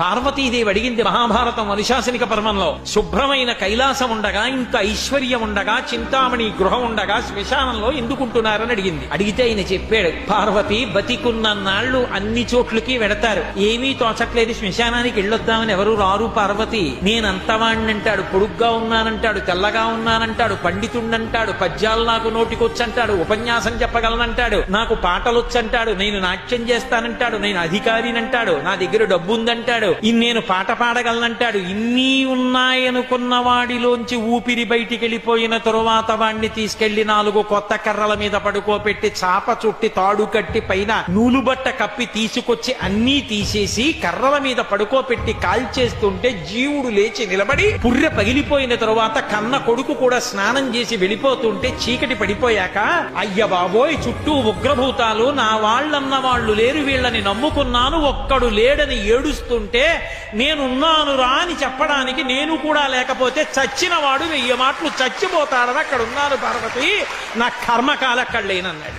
పార్వతీదేవి అడిగింది మహాభారతం అనుశాసనిక పర్వంలో, శుభ్రమైన కైలాసం ఉండగా, ఇంత ఐశ్వర్యం ఉండగా, చింతామణి గృహం ఉండగా శ్మశానంలో ఎందుకుంటున్నారని అడిగింది. అడిగితే ఆయన చెప్పాడు, పార్వతి బతికున్న నాళ్లు అన్ని చోట్లకి వెడతారు, ఏమీ తోచట్లేదు, శ్మశానానికి వెళ్ళొద్దామని ఎవరు రారు పార్వతి. నేనంతవాణ్ణంటాడు, పొడుగ్గా ఉన్నానంటాడు, తెల్లగా ఉన్నానంటాడు, పండితుండంటాడు, పద్యాలు నాకు నోటికొచ్చంటాడు, ఉపన్యాసం చెప్పగలనంటాడు, నాకు పాటలొచ్చంటాడు, నేను నాట్యం చేస్తానంటాడు, నేను అధికారినంటాడు, నా దగ్గర డబ్బు ఉందంటాడు, నేను పాట పాడగలనంటాడు. ఇన్ని ఉన్నాయనుకున్న వాడిలోంచి ఊపిరి బయటికి వెళ్ళిపోయిన తరువాత వాణ్ణి తీసుకెళ్లి 4 కొత్త కర్రల మీద పడుకోపెట్టి చాప చుట్టి తాడు కట్టి పైన నూలుబట్ట కప్పి తీసుకొచ్చి అన్నీ తీసేసి కర్రల మీద పడుకోపెట్టి కాల్చేస్తుంటే జీవుడు లేచి నిలబడి పుర్రె పగిలిపోయిన తరువాత కన్న కొడుకు కూడా స్నానం చేసి వెళ్ళిపోతుంటే చీకటి పడిపోయాక, అయ్య బాబోయ్ చుట్టూ ఉగ్రభూతాలు, నా వాళ్ళన్న వాళ్ళు లేరు, వీళ్ళని నమ్ముకున్నాను, ఒక్కడు లేడని ఏడుస్తుంటే నేనున్నాను రా అని చెప్పడానికి నేను కూడా లేకపోతే చచ్చిన వాడు 1000 మాటలు చచ్చిపోతాడని అక్కడ ఉన్నాను పార్వతి, నా కర్మకాలక్కడ లేనన్నాడు.